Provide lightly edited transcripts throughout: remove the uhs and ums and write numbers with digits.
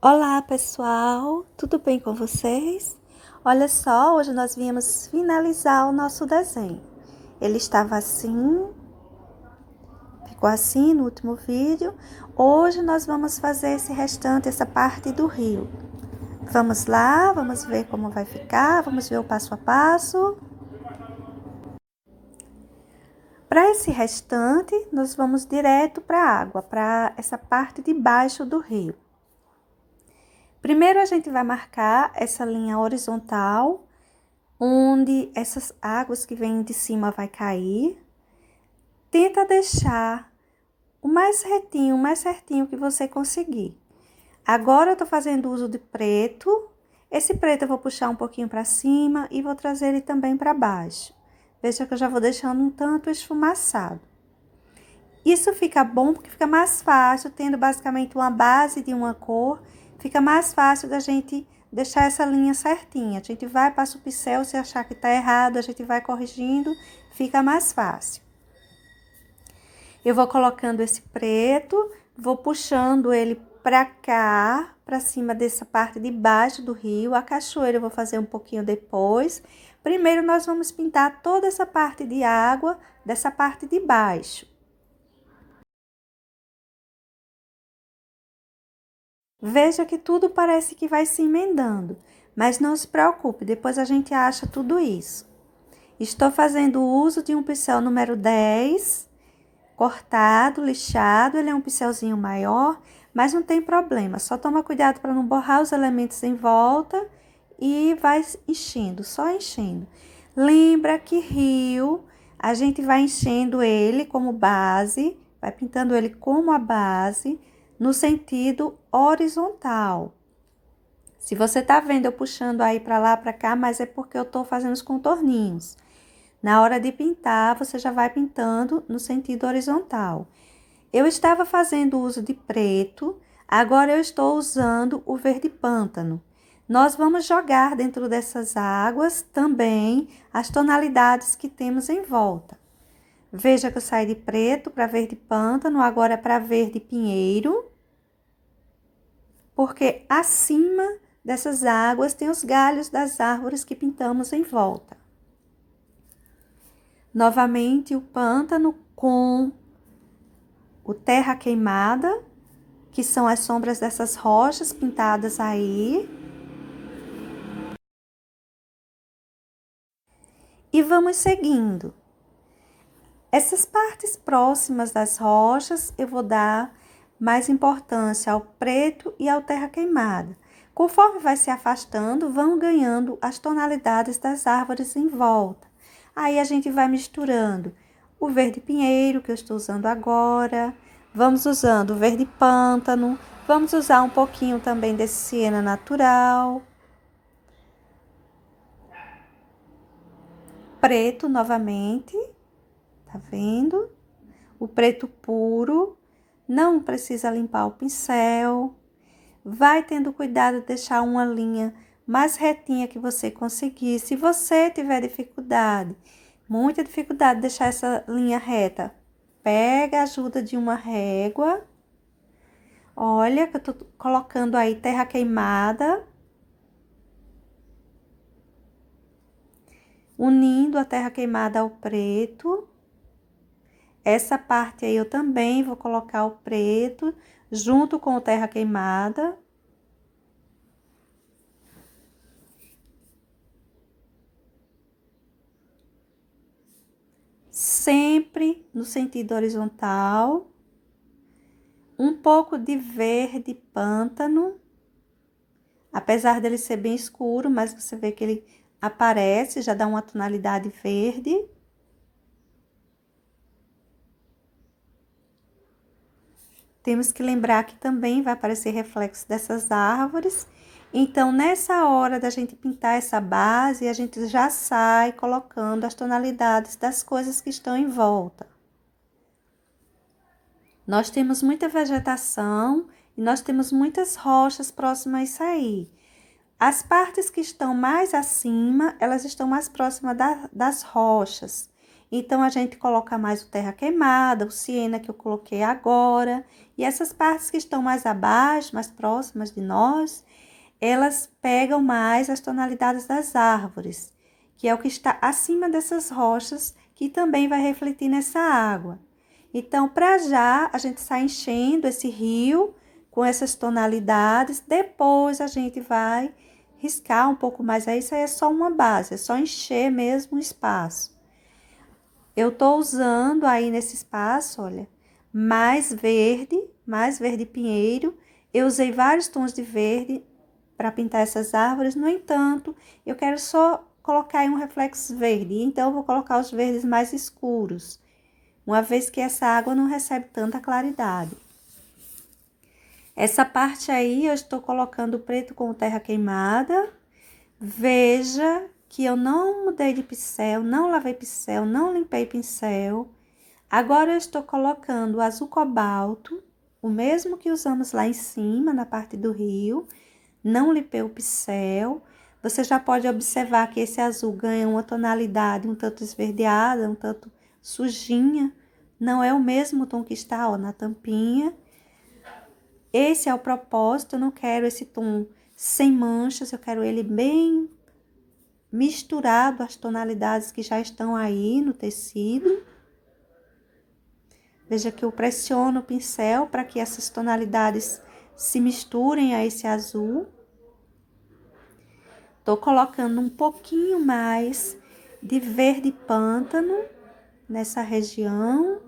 Olá pessoal, tudo bem com vocês? Olha só, hoje nós viemos finalizar o nosso desenho. Ele estava assim, ficou assim no último vídeo. Hoje nós vamos fazer esse restante, essa parte do rio. Vamos lá, vamos ver como vai ficar, vamos ver o passo a passo. Para esse restante, nós vamos direto para a água, para essa parte de baixo do rio. Primeiro a gente vai marcar essa linha horizontal, onde essas águas que vêm de cima vai cair. Tenta deixar o mais retinho, o mais certinho que você conseguir. Agora eu tô fazendo uso de preto. Esse preto eu vou puxar um pouquinho para cima e vou trazer ele também para baixo. Veja que eu já vou deixando um tanto esfumaçado. Isso fica bom porque fica mais fácil, tendo basicamente uma base de uma cor, fica mais fácil da gente deixar essa linha certinha. A gente vai, passa o pincel, se achar que tá errado, a gente vai corrigindo, fica mais fácil. Eu vou colocando esse preto, vou puxando ele pra cá, pra cima dessa parte de baixo do rio. A cachoeira eu vou fazer um pouquinho depois. Primeiro nós vamos pintar toda essa parte de água, dessa parte de baixo. Veja que tudo parece que vai se emendando, mas não se preocupe, depois a gente acha tudo isso. Estou fazendo uso de um pincel número 10, cortado, lixado, ele é um pincelzinho maior, mas não tem problema, só toma cuidado para não borrar os elementos em volta e vai enchendo, só enchendo. Lembra que rio, a gente vai enchendo ele como base, vai pintando ele como a base, no sentido horizontal. Se você tá vendo eu puxando aí para lá, para cá, mas é porque eu tô fazendo os contorninhos. Na hora de pintar, você já vai pintando no sentido horizontal. Eu estava fazendo uso de preto, agora eu estou usando o verde pântano. Nós vamos jogar dentro dessas águas também as tonalidades que temos em volta. Veja que eu saí de preto para verde pântano, agora para verde pinheiro. Porque acima dessas águas tem os galhos das árvores que pintamos em volta. Novamente o pântano com o terra queimada, que são as sombras dessas rochas pintadas aí. E vamos seguindo. Essas partes próximas das rochas eu vou dar mais importância ao preto e ao terra queimada. Conforme vai se afastando, vão ganhando as tonalidades das árvores em volta. Aí a gente vai misturando o verde pinheiro, que eu estou usando agora, vamos usando o verde pântano, vamos usar um pouquinho também desse siena natural. Preto novamente, tá vendo? O preto puro, não precisa limpar o pincel. Vai tendo cuidado de deixar uma linha mais retinha que você conseguir. Se você tiver dificuldade, muita dificuldade de deixar essa linha reta, pega a ajuda de uma régua. Olha que eu tô colocando aí terra queimada, unindo a terra queimada ao preto. Essa parte aí eu também vou colocar o preto junto com o terra queimada. Sempre no sentido horizontal. Um pouco de verde pântano. Apesar dele ser bem escuro, mas você vê que ele aparece, já dá uma tonalidade verde. Temos que lembrar que também vai aparecer reflexo dessas árvores. Então, nessa hora da gente pintar essa base, a gente já sai colocando as tonalidades das coisas que estão em volta. Nós temos muita vegetação e nós temos muitas rochas próximas a isso aí. As partes que estão mais acima, elas estão mais próximas das rochas. Então, a gente coloca mais o terra queimada, o siena que eu coloquei agora. E essas partes que estão mais abaixo, mais próximas de nós, elas pegam mais as tonalidades das árvores, que é o que está acima dessas rochas, que também vai refletir nessa água. Então, para já, a gente está enchendo esse rio com essas tonalidades, depois a gente vai riscar um pouco mais. Aí isso aí é só uma base, é só encher mesmo o espaço. Eu tô usando aí nesse espaço, olha, mais verde pinheiro. Eu usei vários tons de verde para pintar essas árvores. No entanto, eu quero só colocar aí um reflexo verde, então eu vou colocar os verdes mais escuros, uma vez que essa água não recebe tanta claridade. Essa parte aí eu estou colocando preto com terra queimada. Veja que eu não mudei de pincel, não lavei pincel, não limpei pincel. Agora eu estou colocando o azul cobalto, o mesmo que usamos lá em cima, na parte do rio. Não limpei o pincel. Você já pode observar que esse azul ganha uma tonalidade um tanto esverdeada, um tanto sujinha. Não é o mesmo tom que está, ó, na tampinha. Esse é o propósito, eu não quero esse tom sem manchas, eu quero ele bem misturado às tonalidades que já estão aí no tecido. Veja que eu pressiono o pincel para que essas tonalidades se misturem a esse azul. Tô colocando um pouquinho mais de verde pântano nessa região.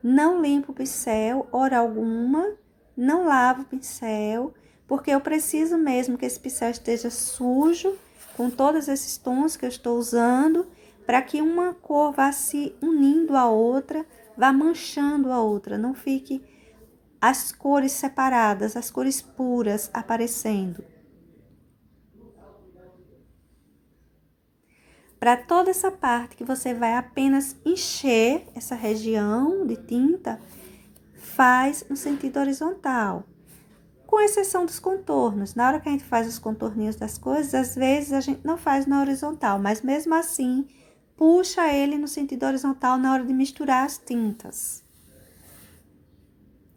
Não limpo o pincel, hora alguma, não lavo o pincel, porque eu preciso mesmo que esse pincel esteja sujo, com todos esses tons que eu estou usando, para que uma cor vá se unindo à outra, vá manchando a outra, não fique as cores separadas, as cores puras aparecendo. Para toda essa parte que você vai apenas encher essa região de tinta, faz no sentido horizontal, com exceção dos contornos. Na hora que a gente faz os contorninhos das coisas, às vezes a gente não faz na horizontal, mas mesmo assim, puxa ele no sentido horizontal na hora de misturar as tintas.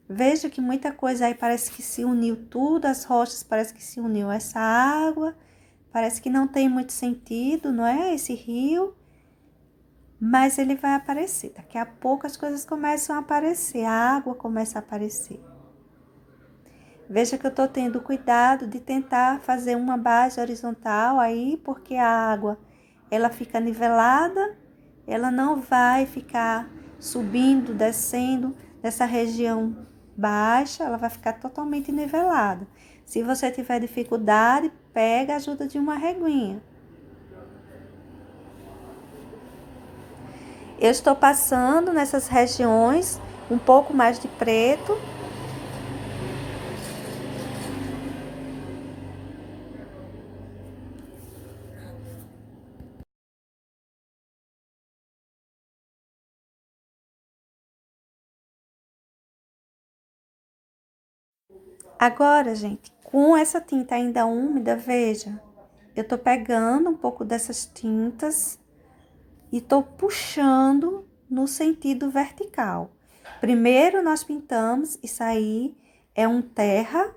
Veja que muita coisa aí parece que se uniu tudo, as rochas parece que se uniu essa água, parece que não tem muito sentido, não é? Esse rio, mas ele vai aparecer. Daqui a pouco as coisas começam a aparecer, a água começa a aparecer. Veja que eu tô tendo cuidado de tentar fazer uma base horizontal aí, porque a água, ela fica nivelada, ela não vai ficar subindo, descendo nessa região baixa, ela vai ficar totalmente nivelada. Se você tiver dificuldade, pega a ajuda de uma reguinha. Eu estou passando nessas regiões um pouco mais de preto. Agora, gente, com essa tinta ainda úmida, veja, eu tô pegando um pouco dessas tintas e tô puxando no sentido vertical. Primeiro nós pintamos, isso aí é um terra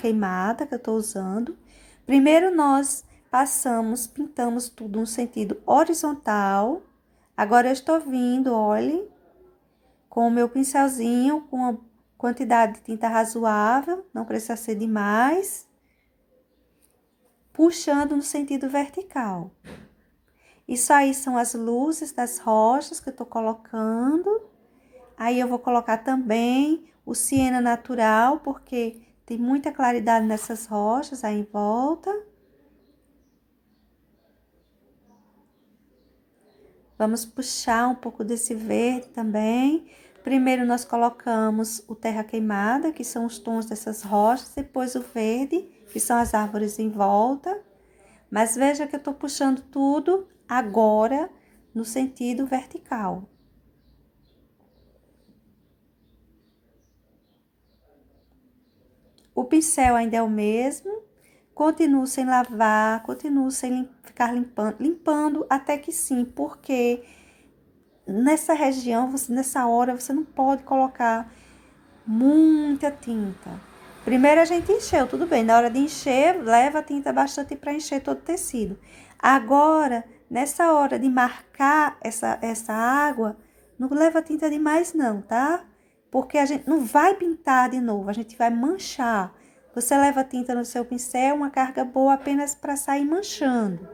queimada que eu tô usando. Primeiro nós pintamos tudo no sentido horizontal. Agora eu estou vindo, olhe, com o meu pincelzinho, com a quantidade de tinta razoável, não precisa ser demais, puxando no sentido vertical. Isso aí são as luzes das rochas que eu tô colocando. Aí eu vou colocar também o siena natural, porque tem muita claridade nessas rochas aí em volta. Vamos puxar um pouco desse verde também. Primeiro nós colocamos o terra queimada, que são os tons dessas rochas, depois o verde, que são as árvores em volta. Mas veja que eu tô puxando tudo agora no sentido vertical. O pincel ainda é o mesmo, continuo sem lavar, continuo sem ficar limpando até que sim, porque nessa região, nessa hora, você não pode colocar muita tinta. Primeiro a gente encheu, tudo bem, na hora de encher, leva a tinta bastante para encher todo o tecido. Agora, nessa hora de marcar essa água, não leva tinta demais não, tá? Porque a gente não vai pintar de novo, a gente vai manchar. Você leva tinta no seu pincel, uma carga boa apenas para sair manchando,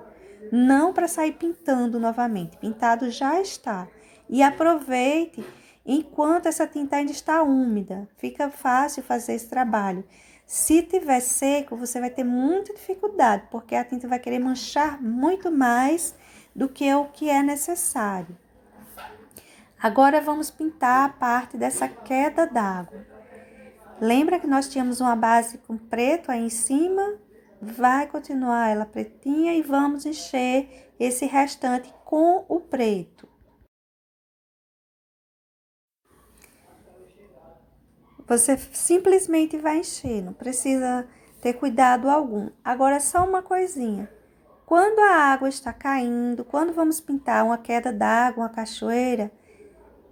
não para sair pintando novamente. Pintado já está. E aproveite enquanto essa tinta ainda está úmida. Fica fácil fazer esse trabalho. Se tiver seco, você vai ter muita dificuldade, porque a tinta vai querer manchar muito mais do que o que é necessário. Agora vamos pintar a parte dessa queda d'água. Lembra que nós tínhamos uma base com preto aí em cima? Vai continuar ela pretinha e vamos encher esse restante com o preto. Você simplesmente vai encher, não precisa ter cuidado algum. Agora, só uma coisinha. Quando a água está caindo, quando vamos pintar uma queda d'água, uma cachoeira,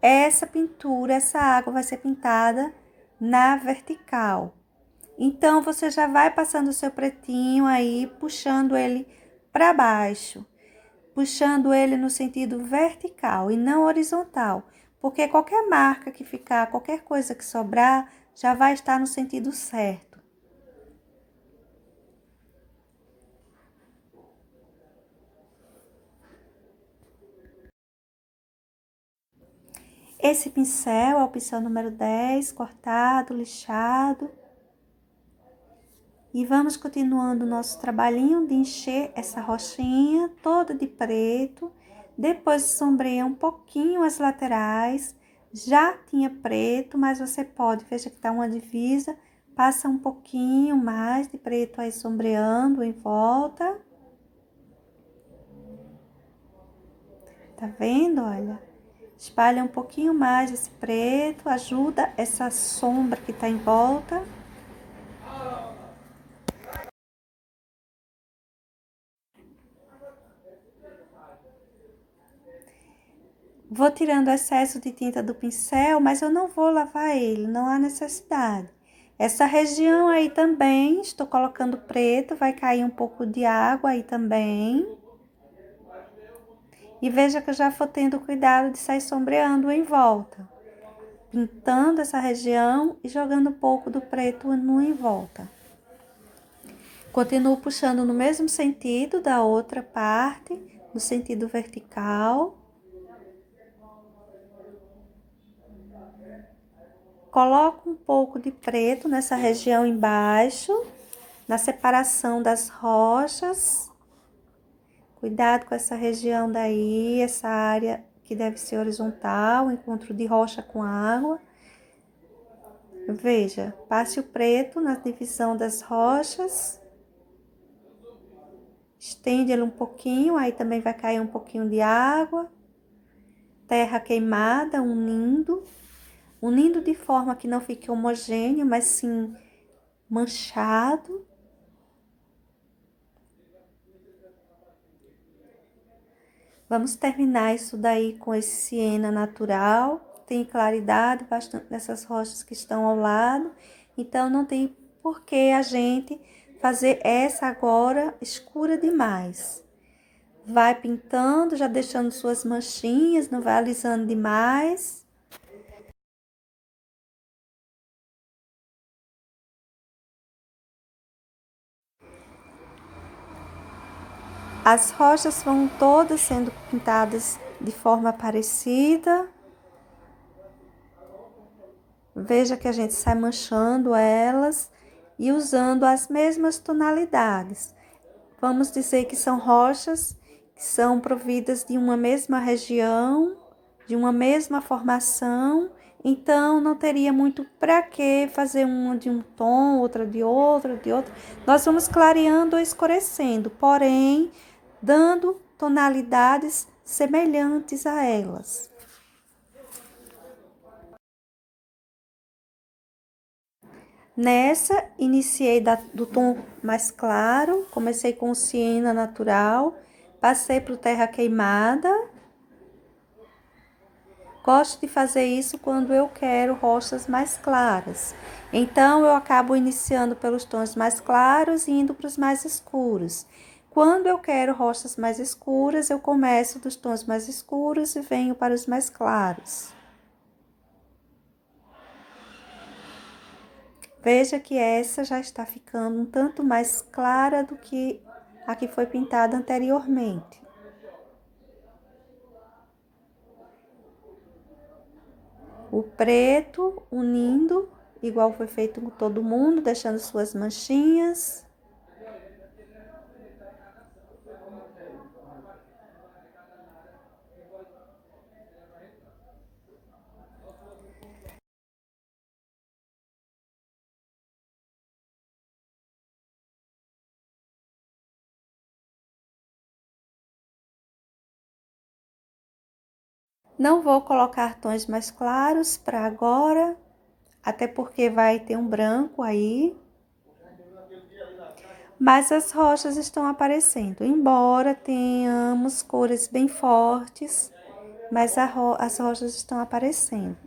essa pintura, essa água vai ser pintada na vertical. Então, você já vai passando o seu pretinho aí, puxando ele para baixo. Puxando ele no sentido vertical e não horizontal, porque qualquer marca que ficar, qualquer coisa que sobrar, já vai estar no sentido certo. Esse pincel é o pincel número 10, cortado, lixado. E vamos continuando o nosso trabalhinho de encher essa rochinha toda de preto. Depois sombreia um pouquinho as laterais. Já tinha preto, mas você pode, veja que tá uma divisa, passa um pouquinho mais de preto aí sombreando em volta. Tá vendo? Olha, espalha um pouquinho mais esse preto, ajuda essa sombra que tá em volta. Vou tirando o excesso de tinta do pincel, mas eu não vou lavar ele, não há necessidade. Essa região aí também, estou colocando preto, vai cair um pouco de água aí também. E veja que eu já vou tendo cuidado de sair sombreando em volta. Pintando essa região e jogando um pouco do preto no em volta. Continuo puxando no mesmo sentido da outra parte, no sentido vertical. Coloco um pouco de preto nessa região embaixo, na separação das rochas. Cuidado com essa região daí, essa área que deve ser horizontal, encontro de rocha com água. Veja, passe o preto na divisão das rochas. Estende ele um pouquinho, aí também vai cair um pouquinho de água. Terra queimada, unindo de forma que não fique homogêneo, mas sim manchado. Vamos terminar isso daí com esse siena natural. Tem claridade bastante nessas rochas que estão ao lado. Então, não tem por que a gente fazer essa agora escura demais. Vai pintando, já deixando suas manchinhas, não vai alisando demais. As rochas vão todas sendo pintadas de forma parecida. Veja que a gente sai manchando elas e usando as mesmas tonalidades. Vamos dizer que são rochas que são providas de uma mesma região, de uma mesma formação, então não teria muito para que fazer uma de um tom, outra de outro, de outro. Nós vamos clareando ou escurecendo, porém dando tonalidades semelhantes a elas. Nessa, iniciei do tom mais claro, comecei com ciena natural, passei para o terra queimada. Gosto de fazer isso quando eu quero rochas mais claras. Então, eu acabo iniciando pelos tons mais claros e indo para os mais escuros. Quando eu quero rochas mais escuras, eu começo dos tons mais escuros e venho para os mais claros. Veja que essa já está ficando um tanto mais clara do que a que foi pintada anteriormente. O preto unindo, igual foi feito com todo mundo, deixando suas manchinhas. Não vou colocar tons mais claros para agora, até porque vai ter um branco aí. Mas as rochas estão aparecendo, embora tenhamos cores bem fortes, mas as rochas estão aparecendo.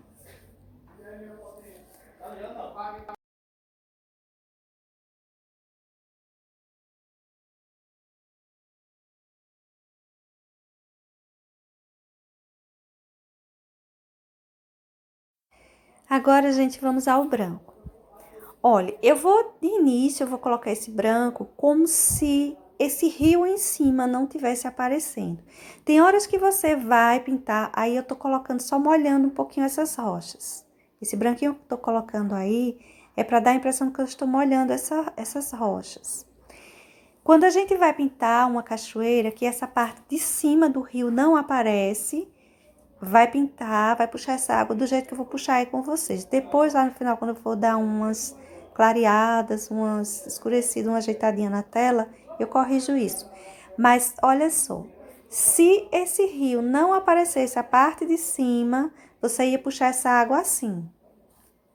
Agora, gente, vamos ao branco. Olha, de início, eu vou colocar esse branco como se esse rio em cima não tivesse aparecendo. Tem horas que você vai pintar, aí eu tô colocando, só molhando um pouquinho essas rochas. Esse branquinho que eu tô colocando aí é para dar a impressão que eu estou molhando essas rochas. Quando a gente vai pintar uma cachoeira, que essa parte de cima do rio não aparece, vai pintar, vai puxar essa água do jeito que eu vou puxar aí com vocês. Depois, lá no final, quando eu for dar umas clareadas, umas escurecidas, uma ajeitadinha na tela, eu corrijo isso. Mas, olha só, se esse rio não aparecesse a parte de cima, você ia puxar essa água assim.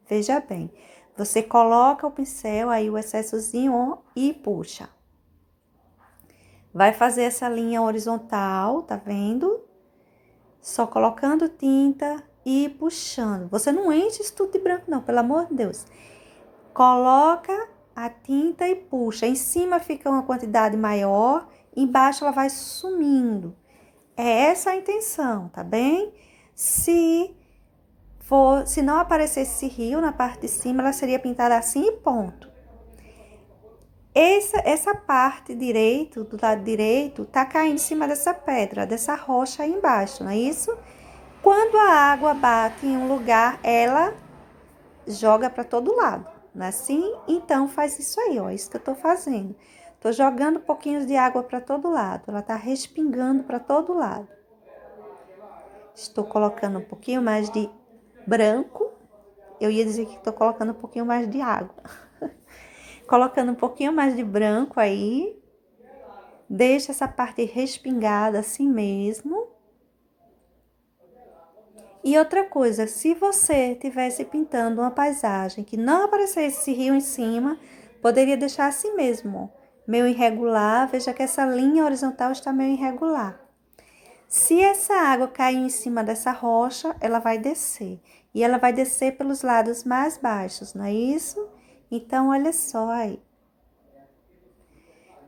Veja bem, você coloca o pincel, aí o excessozinho, ó, e puxa. Vai fazer essa linha horizontal, tá vendo? Só colocando tinta e puxando. Você não enche isso tudo de branco, não, pelo amor de Deus. Coloca a tinta e puxa. Em cima fica uma quantidade maior, embaixo ela vai sumindo. É essa a intenção, tá bem? Se não aparecesse esse rio na parte de cima, ela seria pintada assim e ponto. Essa parte do lado direito, tá caindo em cima dessa pedra, dessa rocha aí embaixo, não é isso? Quando a água bate em um lugar, ela joga para todo lado, não é assim? Então, faz isso aí, ó, isso que eu tô fazendo. Tô jogando pouquinhos de água para todo lado, ela tá respingando para todo lado. Estou colocando um pouquinho mais de branco, eu ia dizer que estou colocando um pouquinho mais de água. Colocando um pouquinho mais de branco aí, deixa essa parte respingada assim mesmo. E outra coisa, se você estivesse pintando uma paisagem que não aparecesse esse rio em cima, poderia deixar assim mesmo, meio irregular. Veja que essa linha horizontal está meio irregular. Se essa água cair em cima dessa rocha, ela vai descer. E ela vai descer pelos lados mais baixos, não é isso? Então, olha só aí.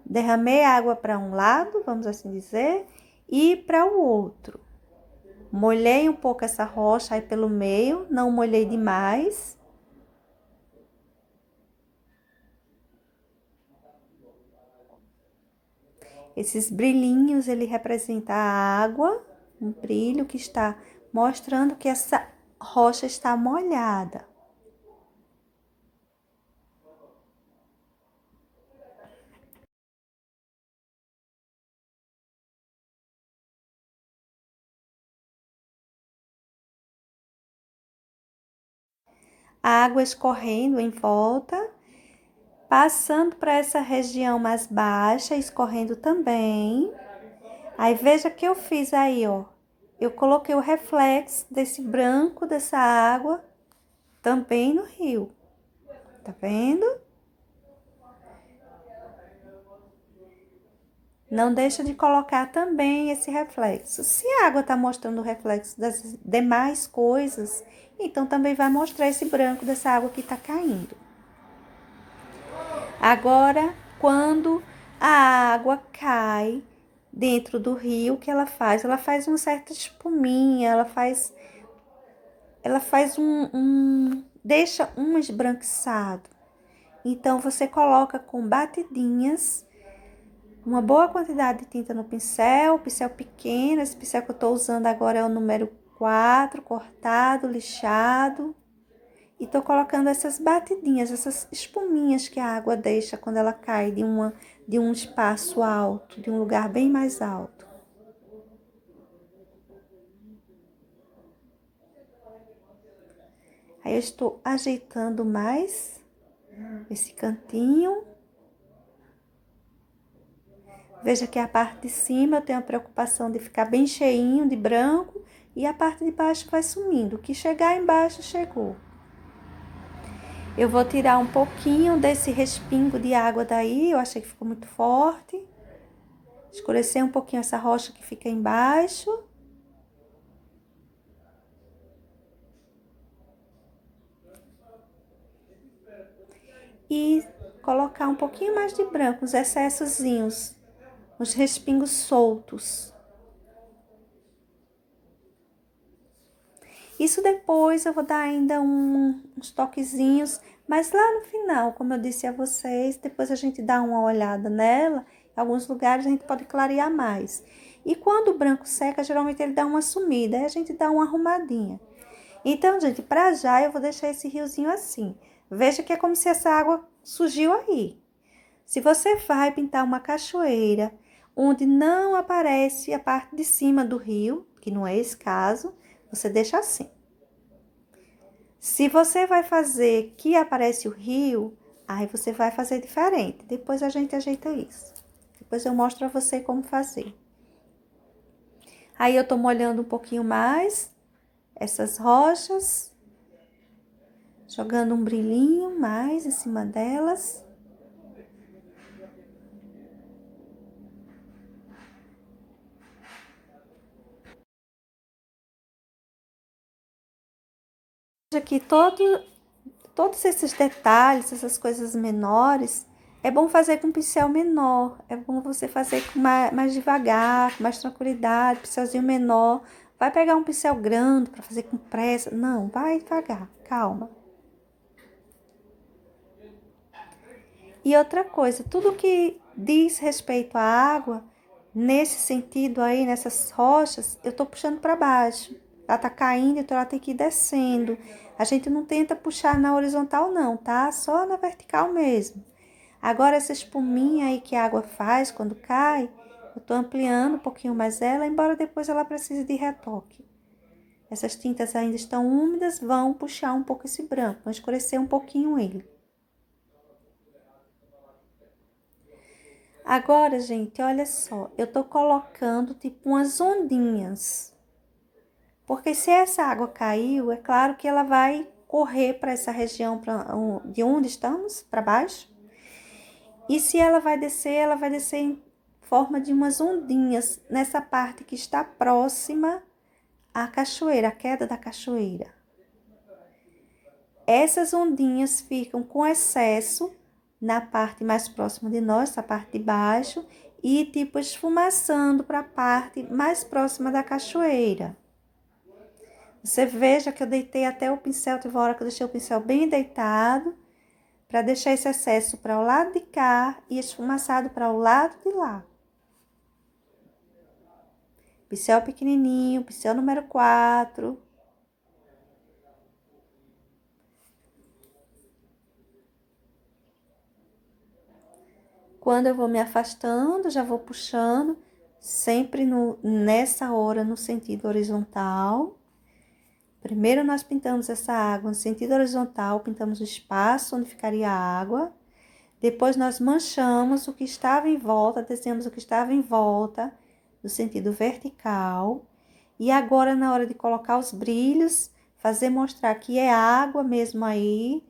Derramei água para um lado, vamos assim dizer, e para o outro. Molhei um pouco essa rocha aí pelo meio, não molhei demais. Esses brilhinhos, ele representa a água, um brilho que está mostrando que essa rocha está molhada. A água escorrendo em volta, passando para essa região mais baixa, escorrendo também. Aí veja que eu fiz aí, ó. Eu coloquei o reflexo desse branco dessa água também no rio. tá vendo? Não deixa de colocar também esse reflexo. Se a água tá mostrando o reflexo das demais coisas, então também vai mostrar esse branco dessa água que tá caindo. Agora, quando a água cai dentro do rio, o que ela faz? Ela faz uma certa espuminha, ela faz deixa um esbranquiçado. Então, você coloca com batidinhas, uma boa quantidade de tinta no pincel pequeno, esse pincel que eu tô usando agora é o número 4, cortado, lixado. E tô colocando essas batidinhas, essas espuminhas que a água deixa quando ela cai de um espaço alto, de um lugar bem mais alto. Aí eu estou ajeitando mais esse cantinho. Veja que a parte de cima eu tenho a preocupação de ficar bem cheinho de branco e a parte de baixo vai sumindo. O que chegar embaixo, chegou. Eu vou tirar um pouquinho desse respingo de água daí, eu achei que ficou muito forte. Escurecer um pouquinho essa rocha que fica embaixo. E colocar um pouquinho mais de branco, os excessozinhos, os respingos soltos. Isso depois eu vou dar ainda uns toquezinhos, mas lá no final, como eu disse a vocês, depois a gente dá uma olhada nela, em alguns lugares a gente pode clarear mais. E quando o branco seca, geralmente ele dá uma sumida, aí a gente dá uma arrumadinha. Então, gente, pra já eu vou deixar esse riozinho assim. Veja que é como se essa água surgiu aí. Se você vai pintar uma cachoeira onde não aparece a parte de cima do rio, que não é esse caso, você deixa assim. Se você vai fazer que aparece o rio, aí você vai fazer diferente. Depois a gente ajeita isso. Depois eu mostro a você como fazer. Aí eu tô molhando um pouquinho mais essas rochas, jogando um brilhinho mais em cima delas. Veja que todos esses detalhes, essas coisas menores, é bom fazer com pincel menor. É bom você fazer com mais devagar, com mais tranquilidade, pincelzinho menor. Vai pegar um pincel grande para fazer com pressa. Não, vai devagar, calma. E outra coisa, tudo que diz respeito à água, nesse sentido aí, nessas rochas, eu tô puxando para baixo. Ela tá caindo, então ela tem que ir descendo. A gente não tenta puxar na horizontal não, tá? Só na vertical mesmo. Agora, essa espuminha aí que a água faz quando cai, eu tô ampliando um pouquinho mais ela, embora depois ela precise de retoque. Essas tintas ainda estão úmidas, vão puxar um pouco esse branco, vão escurecer um pouquinho ele. Agora, gente, olha só, eu tô colocando tipo umas ondinhas. Porque se essa água caiu, é claro que ela vai correr para essa região de onde estamos, para baixo. E se ela vai descer em forma de umas ondinhas nessa parte que está próxima à cachoeira, à queda da cachoeira. Essas ondinhas ficam com excesso na parte mais próxima de nós, essa parte de baixo, e tipo esfumaçando para a parte mais próxima da cachoeira. Você veja que eu deitei até o pincel, teve uma hora que eu deixei o pincel bem deitado, para deixar esse excesso para o lado de cá e esfumaçado para o lado de lá. Pincel pequenininho, pincel número 4. Quando eu vou me afastando, já vou puxando, sempre nessa hora no sentido horizontal. Primeiro nós pintamos essa água no sentido horizontal, pintamos o espaço onde ficaria a água. Depois nós manchamos o que estava em volta, desenhamos o que estava em volta, no sentido vertical. E agora, na hora de colocar os brilhos, fazer mostrar que é água mesmo aí,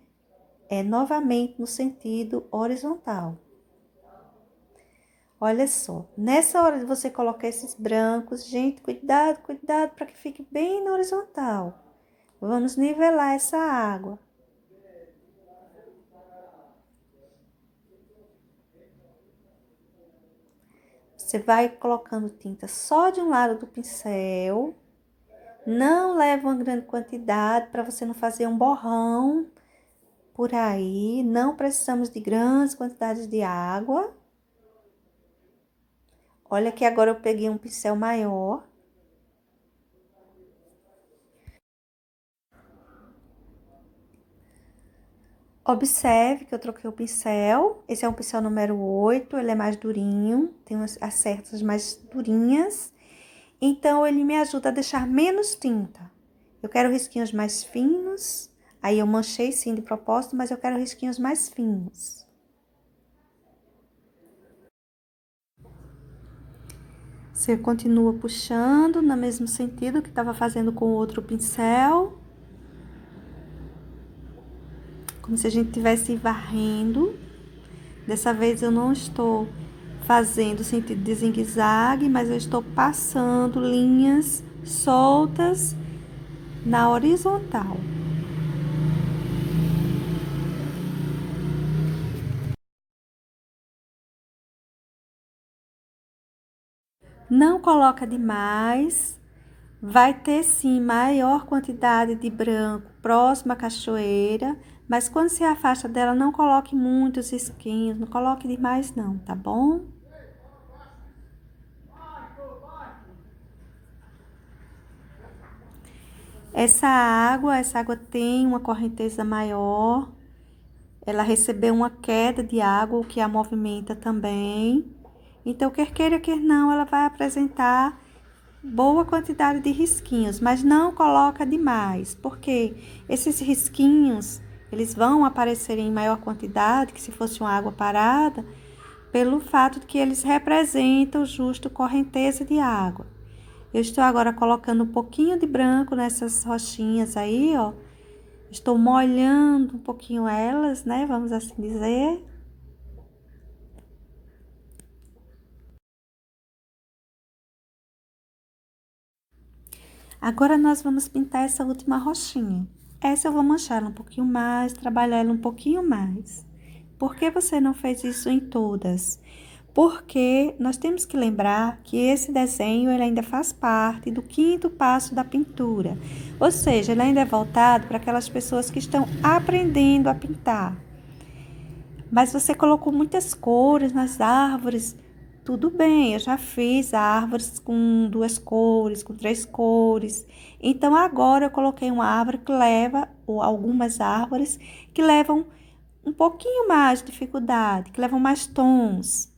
novamente no sentido horizontal. Olha só, nessa hora de você colocar esses brancos, gente, cuidado, cuidado para que fique bem na horizontal. Vamos nivelar essa água. Você vai colocando tinta só de um lado do pincel. Não leva uma grande quantidade para você não fazer um borrão por aí. Não precisamos de grandes quantidades de água. Olha que agora eu peguei um pincel maior. Observe que eu troquei o pincel. Esse é um pincel número 8, ele é mais durinho, tem as cerdas mais durinhas. Então, ele me ajuda a deixar menos tinta. Eu quero risquinhos mais finos. Aí, eu manchei sim de propósito, mas eu quero risquinhos mais finos. Você continua puxando no mesmo sentido que estava fazendo com o outro pincel. Como se a gente estivesse varrendo. Dessa vez eu não estou fazendo sentido de zigue-zague, mas eu estou passando linhas soltas na horizontal. Não coloca demais. Vai ter sim maior quantidade de branco próximo à cachoeira, mas quando se afasta dela, não coloque muitos risquinhos, não coloque demais não, tá bom? Essa água tem uma correnteza maior, ela recebeu uma queda de água, o que a movimenta também. Então, quer queira, quer não, ela vai apresentar boa quantidade de risquinhos, mas não coloca demais, porque esses risquinhos, eles vão aparecer em maior quantidade que se fosse uma água parada, pelo fato de que eles representam justo correnteza de água. Eu estou agora colocando um pouquinho de branco nessas rochinhas aí, ó. Estou molhando um pouquinho elas, né? Vamos assim dizer. Agora nós vamos pintar essa última rochinha. Essa eu vou manchar ela um pouquinho mais, trabalhar ela um pouquinho mais. Por que você não fez isso em todas? Porque nós temos que lembrar que esse desenho ele ainda faz parte do quinto passo da pintura. Ou seja, ele ainda é voltado para aquelas pessoas que estão aprendendo a pintar. Mas você colocou muitas cores nas árvores. Tudo bem, eu já fiz árvores com 2 cores, com 3 cores. Então agora eu coloquei uma árvore que leva, ou algumas árvores que levam um pouquinho mais de dificuldade, que levam mais tons.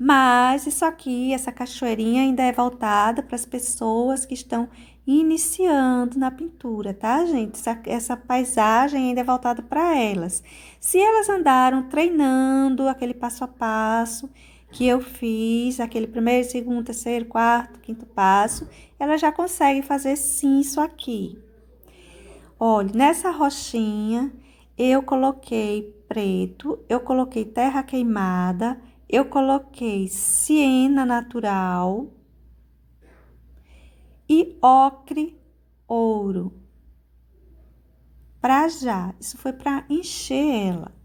Mas isso aqui, essa cachoeirinha ainda é voltada para as pessoas que estão iniciando na pintura, tá, gente? Essa paisagem ainda é voltada para elas. Se elas andaram treinando aquele passo a passo que eu fiz, aquele primeiro, segundo, terceiro, quarto, quinto passo, elas já conseguem fazer sim isso aqui. Olha, nessa rochinha eu coloquei preto, eu coloquei terra queimada, eu coloquei siena natural e ocre ouro. Pra já, isso foi para encher ela.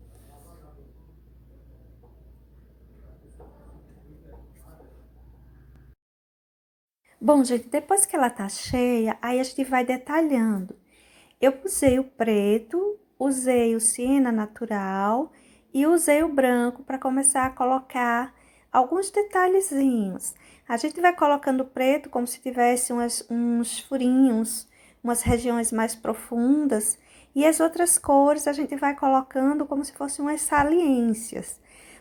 Bom, gente, depois que ela tá cheia, aí a gente vai detalhando. Eu usei o preto, usei o siena natural e usei o branco para começar a colocar alguns detalhezinhos. A gente vai colocando o preto como se tivesse uns furinhos, umas regiões mais profundas, e as outras cores a gente vai colocando como se fossem umas saliências.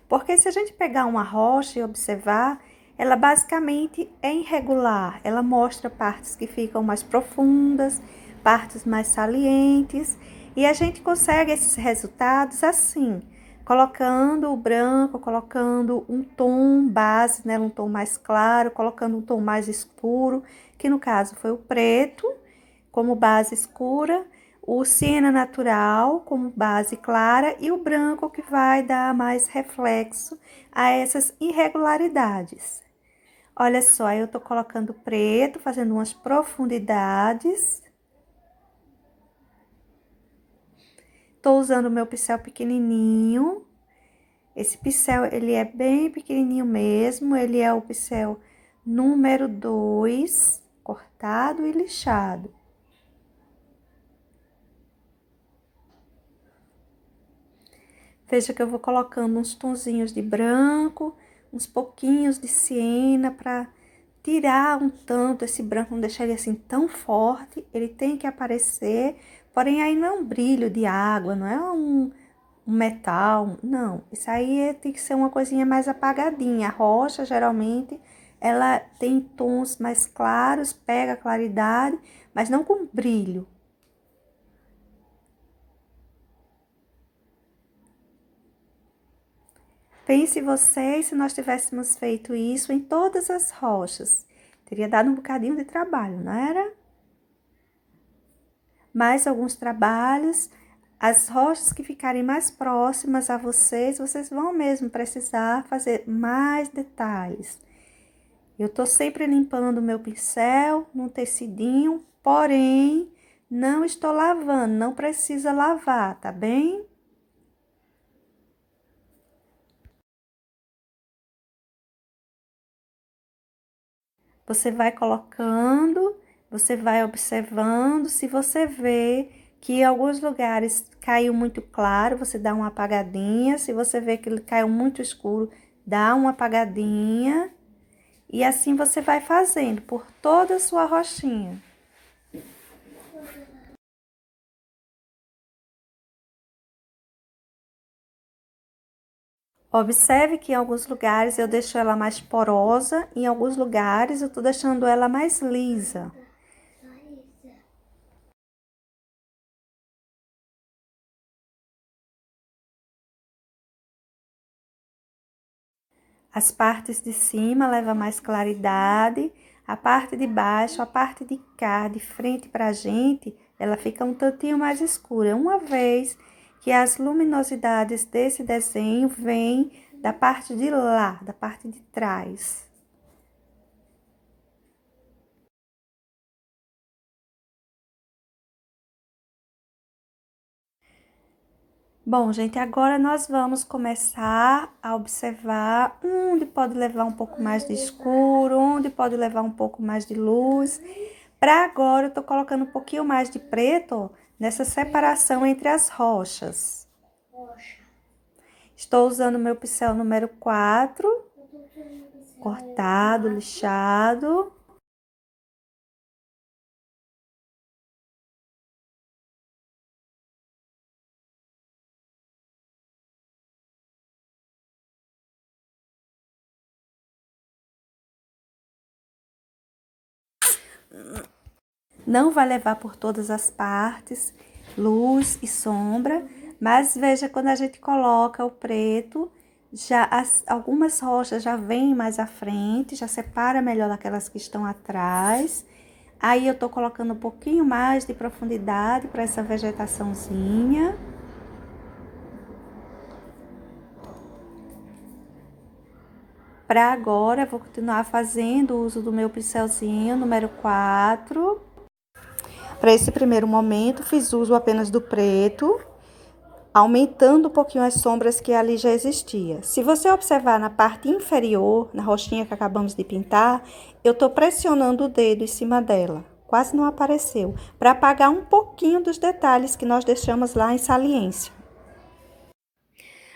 Porque se a gente pegar uma rocha e observar, ela basicamente é irregular, ela mostra partes que ficam mais profundas, partes mais salientes, e a gente consegue esses resultados assim, colocando o branco, colocando um tom base, né, um tom mais claro, colocando um tom mais escuro, que no caso foi o preto, como base escura, o siena natural como base clara e o branco que vai dar mais reflexo a essas irregularidades. Olha só, eu tô colocando preto, fazendo umas profundidades. Tô usando o meu pincel pequenininho. Esse pincel, ele é bem pequenininho mesmo, ele é o pincel número 2, cortado e lixado. Veja que eu vou colocando uns tonzinhos de branco, uns pouquinhos de siena para tirar um tanto esse branco, não deixar ele assim tão forte. Ele tem que aparecer, porém aí não é um brilho de água, não é um metal, não. Isso aí tem que ser uma coisinha mais apagadinha. A rocha, geralmente, ela tem tons mais claros, pega a claridade, mas não com brilho. Pense vocês se nós tivéssemos feito isso em todas as rochas. Teria dado um bocadinho de trabalho, não era? Mais alguns trabalhos. As rochas que ficarem mais próximas a vocês, vocês vão mesmo precisar fazer mais detalhes. Eu tô sempre limpando o meu pincel num tecidinho, porém, não estou lavando, não precisa lavar, tá bem? Você vai colocando, você vai observando, se você vê que em alguns lugares caiu muito claro, você dá uma apagadinha, se você vê que ele caiu muito escuro, dá uma apagadinha, e assim você vai fazendo por toda a sua rochinha. Observe que em alguns lugares eu deixo ela mais porosa, em alguns lugares eu tô deixando ela mais lisa. As partes de cima levam mais claridade, a parte de baixo, a parte de cá, de frente pra gente, ela fica um tantinho mais escura. Uma vez que as luminosidades desse desenho vêm da parte de lá, da parte de trás. Bom, gente, agora nós vamos começar a observar onde pode levar um pouco mais de escuro, onde pode levar um pouco mais de luz. Para agora, eu tô colocando um pouquinho mais de preto ó, nessa separação entre as rochas. Estou usando o meu pincel número 4, cortado, lixado. Não vai levar por todas as partes, luz e sombra, mas veja quando a gente coloca o preto, já algumas rochas já vêm mais à frente, já separa melhor daquelas que estão atrás. Aí eu tô colocando um pouquinho mais de profundidade para essa vegetaçãozinha. Para agora, eu vou continuar fazendo o uso do meu pincelzinho número 4. Para esse primeiro momento, fiz uso apenas do preto, aumentando um pouquinho as sombras que ali já existia. Se você observar na parte inferior, na rochinha que acabamos de pintar, eu tô pressionando o dedo em cima dela. Quase não apareceu, para apagar um pouquinho dos detalhes que nós deixamos lá em saliência.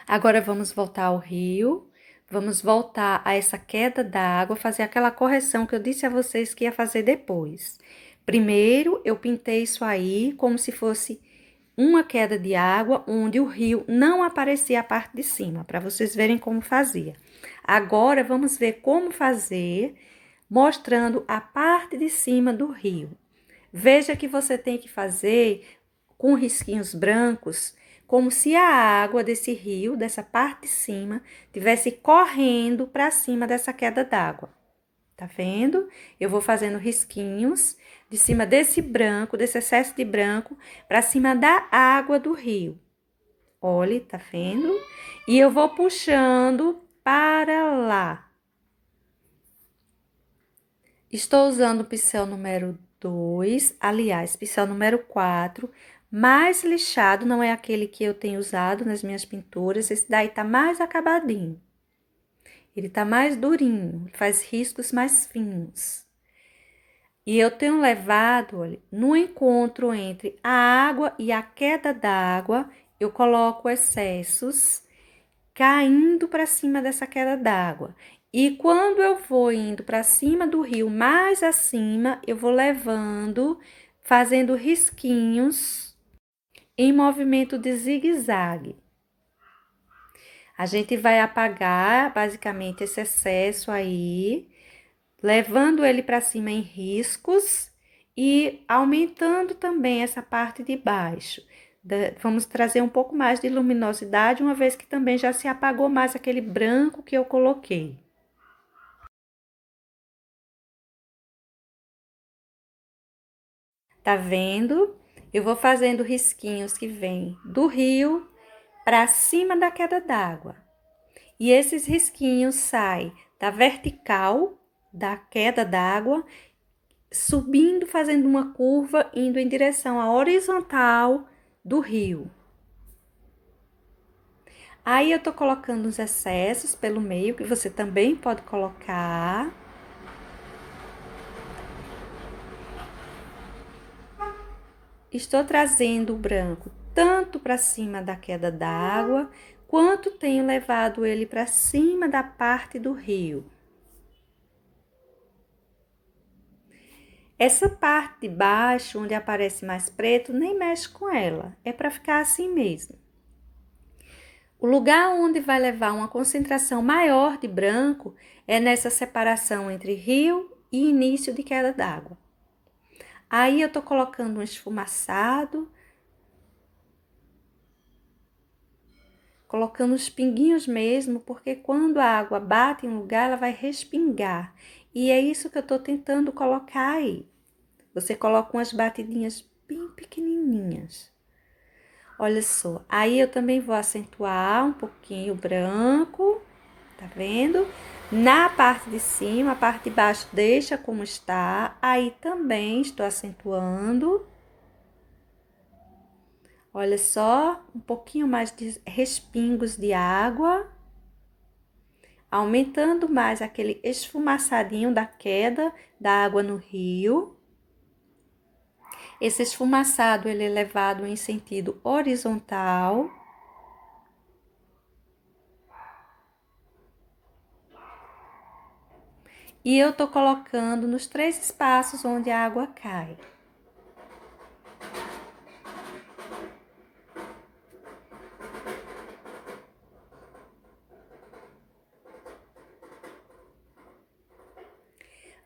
Agora vamos voltar ao rio, vamos voltar a essa queda d'água, fazer aquela correção que eu disse a vocês que ia fazer depois. Primeiro, eu pintei isso aí como se fosse uma queda de água, onde o rio não aparecia a parte de cima, para vocês verem como fazia. Agora, vamos ver como fazer, mostrando a parte de cima do rio. Veja que você tem que fazer com risquinhos brancos, como se a água desse rio, dessa parte de cima, tivesse correndo para cima dessa queda d'água. Tá vendo? Eu vou fazendo risquinhos de cima desse branco, desse excesso de branco, para cima da água do rio. Olha, tá vendo? E eu vou puxando para lá. Estou usando o pincel número 2, aliás, pincel número 4, mais lixado, não é aquele que eu tenho usado nas minhas pinturas, esse daí tá mais acabadinho. Ele tá mais durinho, faz riscos mais finos. E eu tenho levado, olha, no encontro entre a água e a queda d'água, eu coloco excessos caindo para cima dessa queda d'água. E quando eu vou indo para cima do rio, mais acima, eu vou levando, fazendo risquinhos em movimento de zigue-zague. A gente vai apagar basicamente esse excesso aí, levando ele para cima em riscos e aumentando também essa parte de baixo. Vamos trazer um pouco mais de luminosidade, uma vez que também já se apagou mais aquele branco que eu coloquei. Tá vendo? Eu vou fazendo risquinhos que vêm do rio para cima da queda d'água. E esses risquinhos saem da vertical da queda d'água, subindo, fazendo uma curva, indo em direção à horizontal do rio. Aí eu tô colocando os excessos pelo meio, que você também pode colocar. Estou trazendo o branco tanto para cima da queda d'água, quanto tenho levado ele para cima da parte do rio. Essa parte de baixo, onde aparece mais preto, nem mexe com ela, é para ficar assim mesmo. O lugar onde vai levar uma concentração maior de branco é nessa separação entre rio e início de queda d'água. Aí eu tô colocando um esfumaçado, colocando os pinguinhos mesmo, porque quando a água bate em um lugar, ela vai respingar. E é isso que eu tô tentando colocar aí. Você coloca umas batidinhas bem pequenininhas. Olha só, aí eu também vou acentuar um pouquinho o branco, tá vendo? Na parte de cima, a parte de baixo deixa como está, aí também estou acentuando. Olha só, um pouquinho mais de respingos de água, aumentando mais aquele esfumaçadinho da queda da água no rio. Esse esfumaçado, ele é levado em sentido horizontal. E eu tô colocando nos 3 espaços onde a água cai.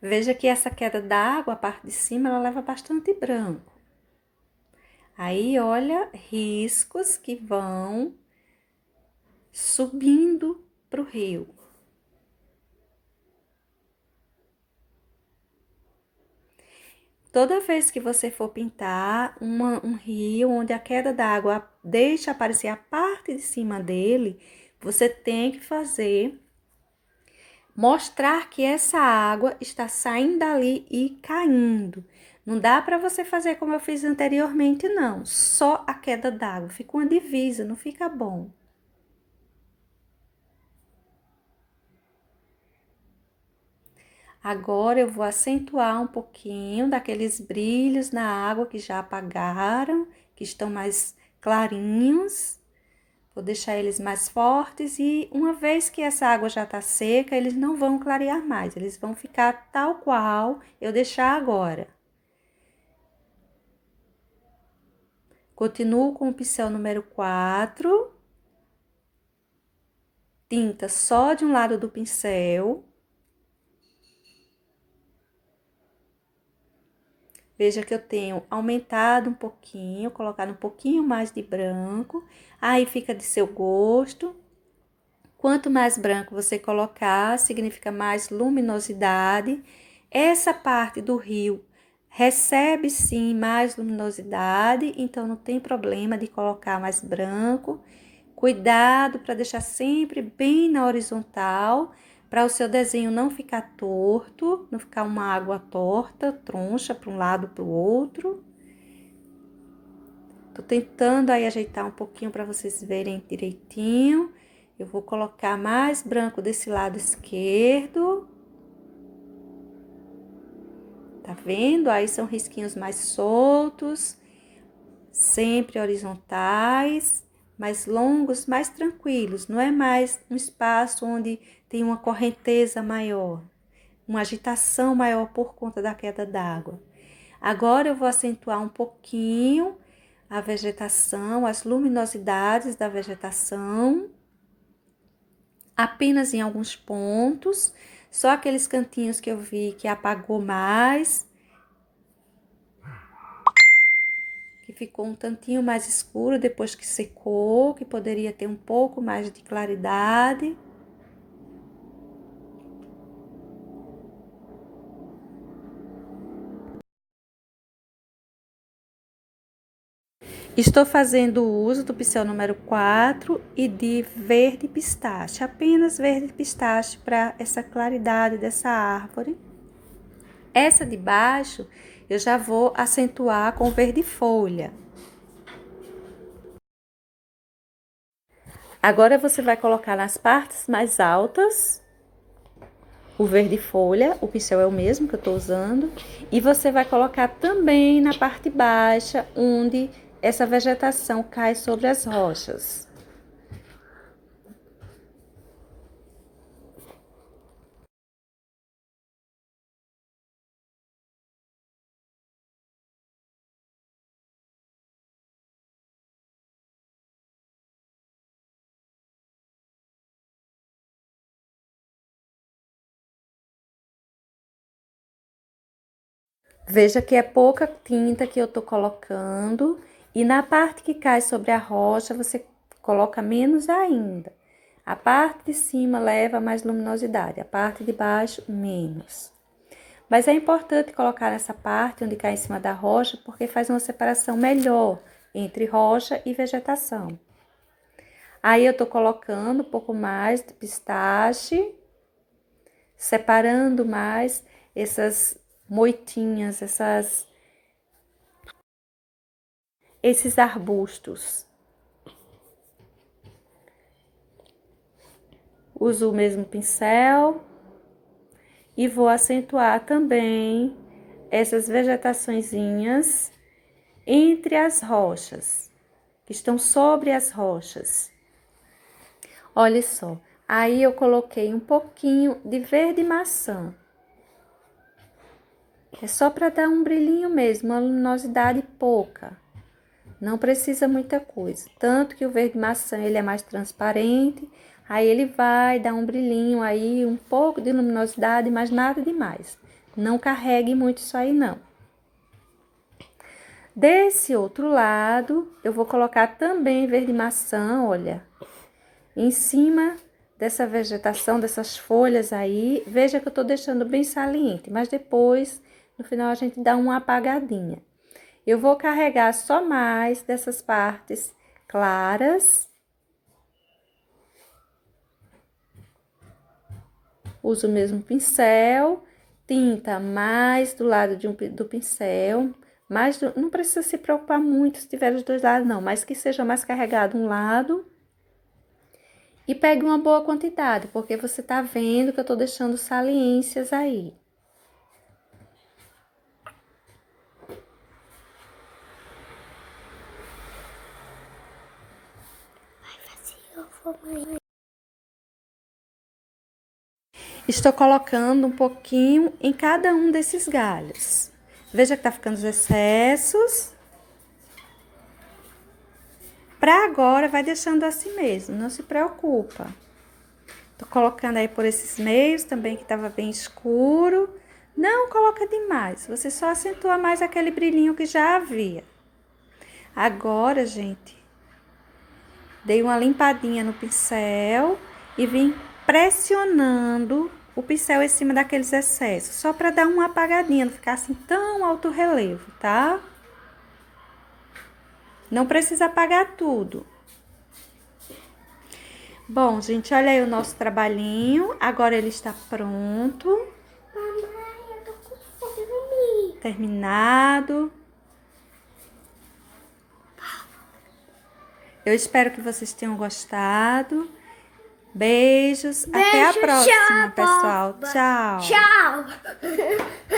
Veja que essa queda d'água, a parte de cima, ela leva bastante branco. Aí, olha, riscos que vão subindo pro rio. Toda vez que você for pintar um rio onde a queda d'água deixa aparecer a parte de cima dele, você tem que mostrar que essa água está saindo dali e caindo. Não dá para você fazer como eu fiz anteriormente, não. Só a queda d'água. Fica uma divisa, não fica bom. Agora eu vou acentuar um pouquinho daqueles brilhos na água que já apagaram, que estão mais clarinhos. Vou deixar eles mais fortes e uma vez que essa água já tá seca, eles não vão clarear mais, eles vão ficar tal qual eu deixar agora. Continuo com o pincel número 4, tinta só de um lado do pincel. Veja que eu tenho aumentado um pouquinho, colocado um pouquinho mais de branco, aí fica de seu gosto. Quanto mais branco você colocar, significa mais luminosidade. Essa parte do rio recebe sim mais luminosidade, então não tem problema de colocar mais branco. Cuidado para deixar sempre bem na horizontal, para o seu desenho não ficar torto, não ficar uma água torta, troncha para um lado para o outro. Tô tentando aí ajeitar um pouquinho para vocês verem direitinho. Eu vou colocar mais branco desse lado esquerdo. Tá vendo? Aí são risquinhos mais soltos, sempre horizontais, mais longos, mais tranquilos. Não é mais um espaço onde tem uma correnteza maior, uma agitação maior por conta da queda d'água. Agora eu vou acentuar um pouquinho a vegetação, as luminosidades da vegetação, apenas em alguns pontos, só aqueles cantinhos que eu vi que apagou mais, que ficou um tantinho mais escuro depois que secou, que poderia ter um pouco mais de claridade. Estou fazendo o uso do pincel número 4 e de verde pistache, apenas verde pistache para essa claridade dessa árvore. Essa de baixo eu já vou acentuar com verde folha. Agora você vai colocar nas partes mais altas o verde folha, o pincel é o mesmo que eu estou usando, e você vai colocar também na parte baixa, onde essa vegetação cai sobre as rochas. Veja que é pouca tinta que eu tô colocando, e na parte que cai sobre a rocha, você coloca menos ainda. A parte de cima leva mais luminosidade, a parte de baixo, menos. Mas é importante colocar nessa parte onde cai em cima da rocha, porque faz uma separação melhor entre rocha e vegetação. Aí eu tô colocando um pouco mais de pistache, separando mais essas moitinhas, esses arbustos. Uso o mesmo pincel e vou acentuar também essas vegetaçõezinhas entre as rochas, que estão sobre as rochas. Olha só, aí eu coloquei um pouquinho de verde maçã. É só para dar um brilhinho mesmo, uma luminosidade pouca. Não precisa muita coisa. Tanto que o verde maçã, ele é mais transparente, aí ele vai dar um brilhinho aí, um pouco de luminosidade, mas nada demais. Não carregue muito isso aí, não. Desse outro lado, eu vou colocar também verde maçã, olha, em cima dessa vegetação, dessas folhas aí. Veja que eu tô deixando bem saliente, mas depois, no final, a gente dá uma apagadinha. Eu vou carregar só mais dessas partes claras. Uso o mesmo pincel, tinta mais do lado do pincel, não precisa se preocupar muito se tiver os dois lados não, mas que seja mais carregado um lado. E pegue uma boa quantidade, porque você tá vendo que eu tô deixando saliências aí. Estou colocando um pouquinho em cada um desses galhos. Veja que tá ficando os excessos. Para agora, vai deixando assim mesmo, não se preocupa. Tô colocando aí por esses meios também que tava bem escuro. Não coloca demais, você só acentua mais aquele brilhinho que já havia. Agora, gente, dei uma limpadinha no pincel e vim pressionando o pincel em cima daqueles excessos, só para dar uma apagadinha, não ficar assim tão alto relevo, tá? Não precisa apagar tudo. Bom, gente, olha aí o nosso trabalhinho. Agora ele está pronto. Mamãe, eu tô com fome. Terminado. Eu espero que vocês tenham gostado. Beijos. Até a próxima, Tchau, pessoal. Tchau. Tchau.